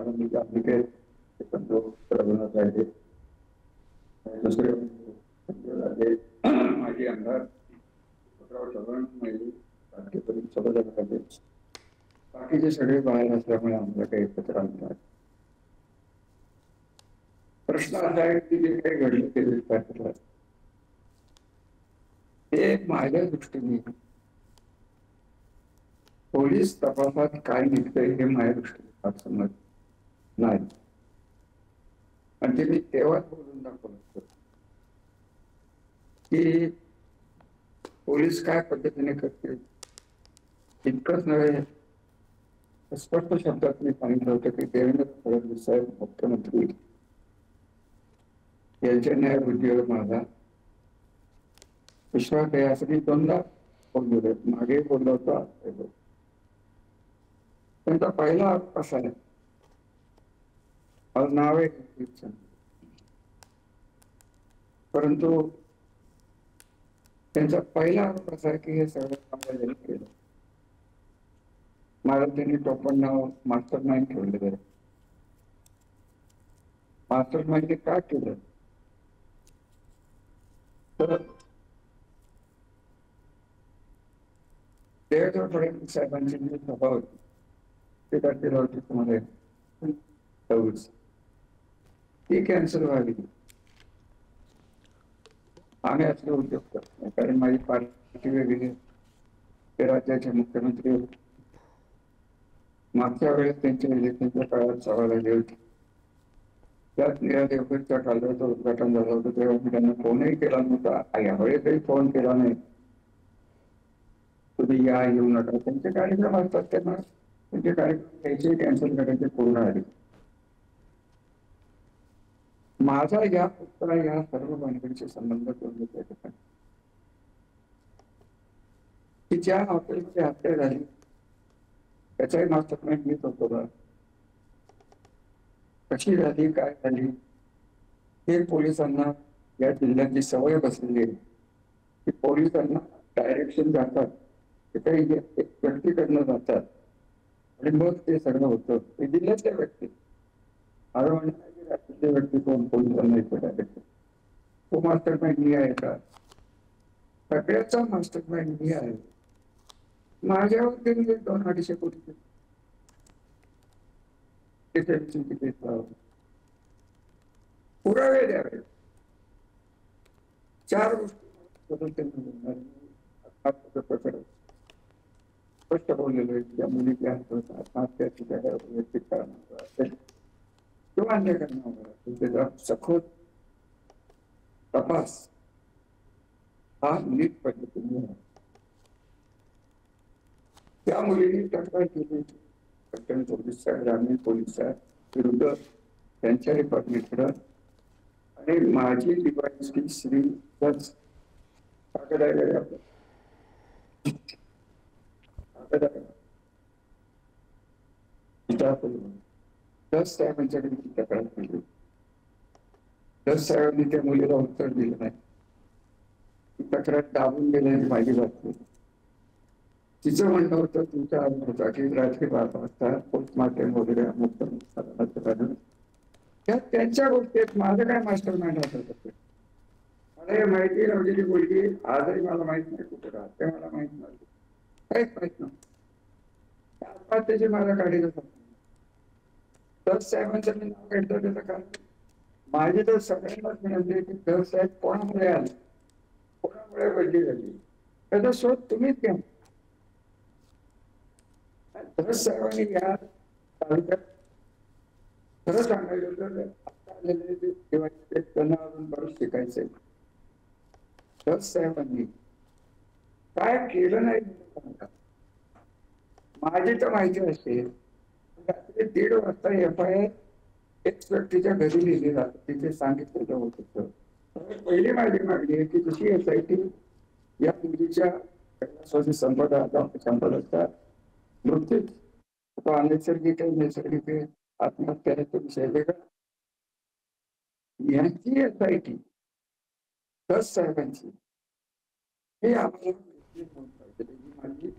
प्रारंभिक अंबिके रघुनाथ राजे, दुसरे माजी आमदार चव्हाण, बाकीचे सगळे बाहेर असल्यामुळे आम्हाला काही एकत्र आणतात. प्रश्न असा आहे की जे काही घडलं ते माझ्या दृष्टीने पोलीस तपासात काय निघतंय हे माझ्या दृष्टीने फार समज नाही. आणि ते मी तेव्हाच बोलून दाखवलं की पोलीस काय पद्धतीने करतील. इतकंच नव्हे, स्पष्ट शब्दात मी सांगितलं होतं की देवेंद्र फडणवीस साहेब मुख्यमंत्री यांच्या न्यायबुद्धीवर माझा विश्वास आहे असं मी दोनदा बोललो. मागे बोललो होता. त्यांचा पहिला आरोप असा आहे, माझं नाव आहे, परंतु त्यांचा पहिला आरोप असा आहे की हे सगळं समाजाने केलं. मला त्यांनी टोपण नाव मास्टर माइंड ठेवलेलं आहे. मास्टर माइंड का केलं तर देवेंद्र फडणवीस साहेबांची जी सभा होती ते तारखेला होती तुम्हाला 26, ती कॅन्सल व्हावी. आम्ही असले उद्योग करतो कारण माझी पार्टी वेगळी, ते राज्याचे मुख्यमंत्री होते. मागच्या वेळेस त्यांच्या इलेक्शनच्या काळात सभा झाली होती. त्यात नीरा देवकरच्या कालव्याचं उद्घाटन झालं होतं तेव्हा मी त्यांना फोनही केला नव्हता. यावेळेसही फोन केला नाही, तुम्ही या येऊ नका. त्यांचे कार्यक्रम असतात, त्यांना त्यांचे कार्यक्रम घ्यायचे कॅन्सल करायचे पूर्ण आले. माझा या पुस्तका या सर्व भानगडीचे संबंध करून की ज्या हॉटेलची हत्या झाली त्याचाही मास्टर माइंड मीच होतो का, कशी झाली काय झाली हे पोलिसांना या जिल्ह्याची सवय बसलेली आहे की पोलिसांना डायरेक्शन जातात ते काही व्यक्तीकडनं जातात आणि मग ते सगळं होतं. ते जिल्ह्यातल्या व्यक्ती माझं म्हणणं आहे की राज्यातले व्यक्ती कोण पोलिसांना येतो डायरेक्ट, तो मास्टर माइंड मी आहे का? सगळ्याचा मास्टर माइंड मी आहे. माझ्यावर त्यांनी 200-250 कोटी पुरावे द्यावे. 4 गोष्टी स्पष्ट बोललेलो आहे. त्या मुलीची आत्महत्याची व्यक्ती करणार असेल किंवा अन्य करणार असेल त्याचा सखोल तपास हा नीट पद्धतीने. त्या मुलीने तक्रार केली पट्टण पोलिसात, ग्रामीण पोलिसात विरुद्ध त्यांच्या डिपार्टमेंटकडं आणि माझी डिवाइसची श्री जज जज साहेबांच्याकडे तक्रार केली. जज साहेबांनी त्या मुलीला उत्तर दिलं नाही. तक्रार दाबून गेल्याची माझी बातमी. तिचं म्हणणं होतं तुमच्या होता की रात्री 12 वाजता पोस्टमार्टम वगैरे त्यांच्या गोष्टीत माझं काय मास्टर माइंड होतं. मला माहिती नव्हती ती मुलगी आजही मला माहित नाही कुठे राहते, मला माहित नव्हती, काहीच माहित नव्हतं. आत्महत्येची मला काढीच जज साहेबांचं मी नाव काढतो त्याचं कारण माझी तर सगळ्यांनाच मिळाली की जज साहेब कोणामुळे आले, कोणामुळे बदली झाली त्याचा शोध तुम्हीच घ्या. जज साहेबांनी या तालुक्यात खरं सांगायचं तर आता आलेले त्यांना अजून बरंच शिकायचंय. जज साहेबांनी काय केलं नाही माझी तर माहिती असेल. रात्री 1:30 वाजता FIR एक व्यक्तीच्या घरी लिहिली जाते, तिथे सांगितलेलं होतं. पहिली माझी मागणी आहे की दुसरी SIT या मुलीच्या संपदा मृत्यू तो अनैसर्गिक आहे नैसर्गिक आहे आत्महत्या विषय वेगळा. यांची SIT जज साहेबांची हे आम्हाला माझी